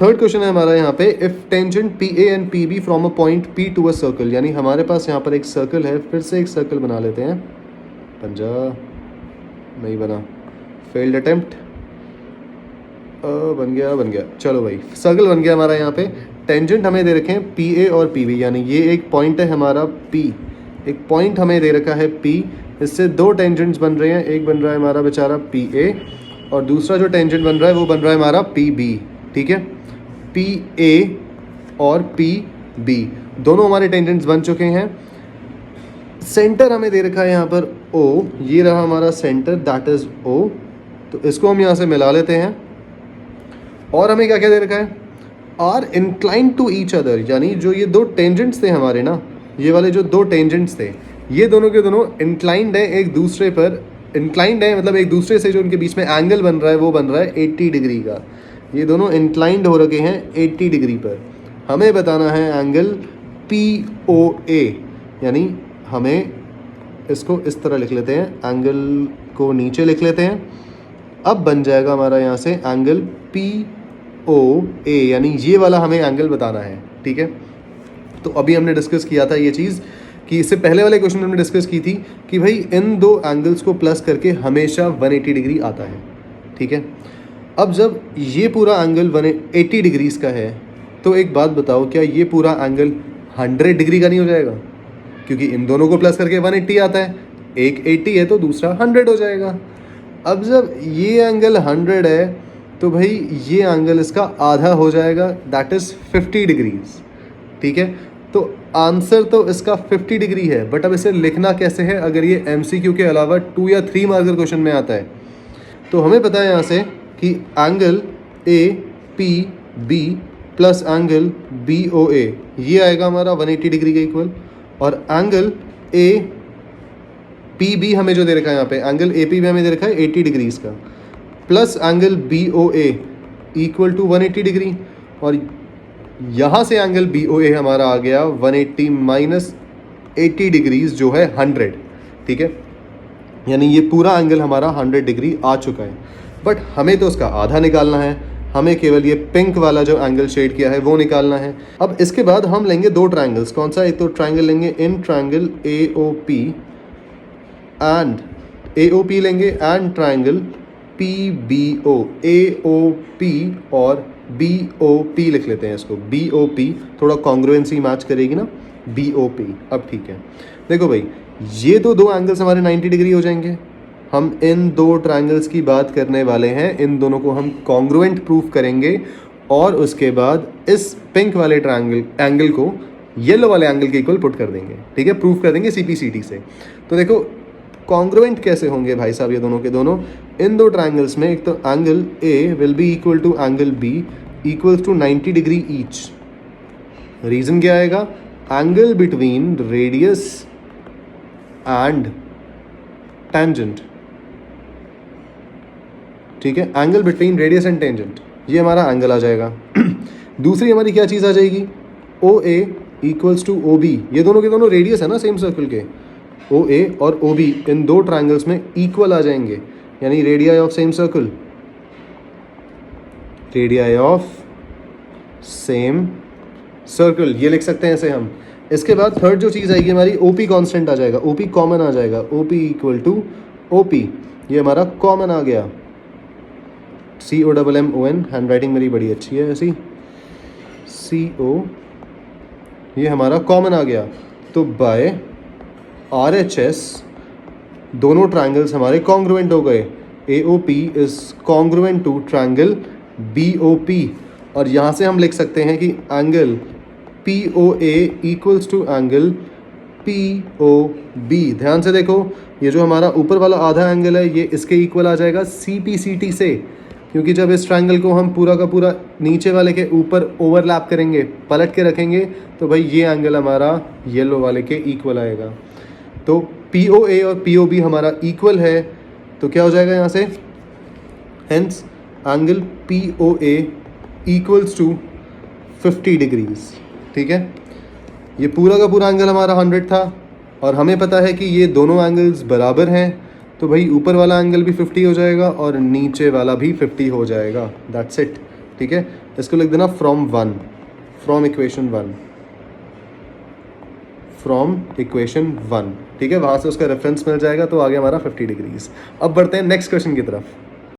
Third question है हमारा यहाँ पे, if tangent P A and P B from a point P to a circle, यानी हमारे पास यहाँ पर एक सर्कल है, फिर से एक सर्कल बना लेते हैं, नहीं बना, फेल्ड अटेम्प्ट, बन गया, चलो भाई सर्कल बन गया हमारा। यहाँ पे टेंजेंट हमें दे रखे हैं पी ए और पी बी, यानी ये एक पॉइंट है हमारा पी, एक पॉइंट हमें दे रखा है पी, इससे दो टेंजेंट्स बन रहे हैं, एक बन रहा है हमारा बेचारा पी ए और दूसरा जो टेंजेंट बन रहा है वो बन रहा है हमारा पी बी। ठीक है, पी ए और पी बी दोनों हमारे टेंजेंट्स बन चुके हैं। सेंटर हमें दे रखा है यहाँ पर ओ, ये रहा हमारा सेंटर, दैट इज ओ, तो इसको हम यहाँ से मिला लेते हैं। और हमें क्या क्या दे रखा है, are inclined to each other, यानी जो ये दो टेंजेंट्स थे हमारे ना, ये वाले जो दो टेंजेंट्स थे ये दोनों के दोनों इंक्लाइंड है एक दूसरे पर, इंक्लाइंड है मतलब एक दूसरे से जो उनके बीच में एंगल बन रहा है वो बन रहा है 80 डिग्री का, ये दोनों इंक्लाइंड हो रखे हैं 80 डिग्री पर। हमें बताना है एंगल पी ओ ए, यानी हमें इसको इस तरह लिख लेते हैं, एंगल को नीचे लिख लेते हैं। अब बन जाएगा हमारा यहाँ से एंगल पी ओ ए, यानी ये वाला हमें एंगल बताना है। ठीक है, तो अभी हमने डिस्कस किया था ये चीज़ कि इससे पहले वाले क्वेश्चन में हमने डिस्कस की थी कि भाई इन दो एंगल्स को प्लस करके हमेशा 180 डिग्री आता है। ठीक है, अब जब ये पूरा एंगल 180 डिग्रीज का है तो एक बात बताओ, क्या ये पूरा एंगल 100 डिग्री का नहीं हो जाएगा? क्योंकि इन दोनों को प्लस करके 180 आता है, एक 80 है तो दूसरा 100 हो जाएगा। अब जब ये एंगल 100 है तो भाई ये एंगल इसका आधा हो जाएगा, दैट इज़ 50 डिग्रीज। ठीक है, तो आंसर तो इसका 50 डिग्री है, बट अब इसे लिखना कैसे है अगर ये MCQ के अलावा 2 या 3 मार्कर क्वेश्चन में आता है? तो हमें पता है यहाँ से कि angle A P B plus angle B O A ये आएगा हमारा 180 डिग्री के इक्वल, और एंगल ए पी बी हमें जो दे रखा है यहाँ पे, एंगल ए पी बी हमें दे रखा है 80 डिग्रीज का, plus angle B O A equal to 180 degree, और यहाँ से एंगल बी ओ ए हमारा आ गया 180 माइनस 80 डिग्रीज जो है 100। ठीक है, यानी ये पूरा एंगल हमारा 100 डिग्री आ चुका है, बट हमें तो उसका आधा निकालना है, हमें केवल ये पिंक वाला जो एंगल शेड किया है वो निकालना है। अब इसके बाद हम लेंगे दो ट्राइंगल्स, कौन सा? एक तो ट्राइंगल लेंगे इन triangle A O P and A O P लेंगे, and triangle P B O, A O P और बी ओ पी लिख लेते हैं इसको, बी ओ पी, थोड़ा कॉन्ग्रुएंसी मैच करेगी ना, बी ओ पी। अब ठीक है, देखो भाई ये तो दो एंगल्स हमारे 90 डिग्री हो जाएंगे, हम इन दो ट्रायंगल्स की बात करने वाले हैं, इन दोनों को हम कॉन्ग्रुएंट प्रूफ करेंगे और उसके बाद इस पिंक वाले ट्रायंगल एंगल को येलो वाले एंगल के इक्वल पुट कर देंगे। ठीक है, प्रूफ कर देंगे CPCT से। तो देखो कॉन्ग्रुएंट कैसे होंगे भाई साहब ये दोनों के दोनों, इन दो ट्रायंगल्स में एक तो angle A will be equal to angle B equals to 90 degree each. Reason क्या आएगा? Angle between radius and tangent. ठीक है, angle between radius and tangent, ये हमारा एंगल आ जाएगा। दूसरी हमारी क्या चीज़ आ जाएगी? OA इक्वल्स टू OB, ये दोनों के दोनों रेडियस है ना सेम सर्कल के, OA और OB इन दो ट्रायंगल्स में इक्वल आ जाएंगे, यानी radii of same circle, radii of same circle, ये लिख सकते हैं ऐसे हम। इसके बाद थर्ड जो चीज़ आएगी हमारी, OP कांस्टेंट आ जाएगा, OP कॉमन आ जाएगा, OP इक्वल टू OP, ये हमारा कॉमन आ गया। COMMON, हैंड राइटिंग मेरी बड़ी अच्छी है ऐसी, CO, ये हमारा कॉमन आ गया। तो बाय RHS दोनों ट्रायंगल्स हमारे कॉन्ग्रुएंट हो गए, AOP is congruent to triangle BOP, और यहाँ से हम लिख सकते हैं कि angle POA equals to angle POB। ध्यान से देखो, ये जो हमारा ऊपर वाला आधा एंगल है ये इसके इक्वल आ जाएगा CPCT से, क्योंकि जब इस ट्रायंगल को हम पूरा का पूरा नीचे वाले के ऊपर ओवरलैप करेंगे, पलट के रखेंगे, तो भाई ये एंगल हमारा येलो वाले के इक्वल आएगा। तो POA और POB हमारा इक्वल है, तो क्या हो जाएगा यहाँ से? Hence angle POA equals to 50 degrees. ठीक है, ये पूरा का पूरा एंगल हमारा 100 था, और हमें पता है कि ये दोनों एंगल्स बराबर हैं, तो भाई ऊपर वाला एंगल भी 50 हो जाएगा और नीचे वाला भी 50 हो जाएगा, दैट्स इट। ठीक है, इसको लिख देना from one, from equation one, from equation one, ठीक है, वहाँ से उसका रेफरेंस मिल जाएगा, तो आ गया हमारा 50 डिग्रीज। अब बढ़ते हैं नेक्स्ट क्वेश्चन की तरफ।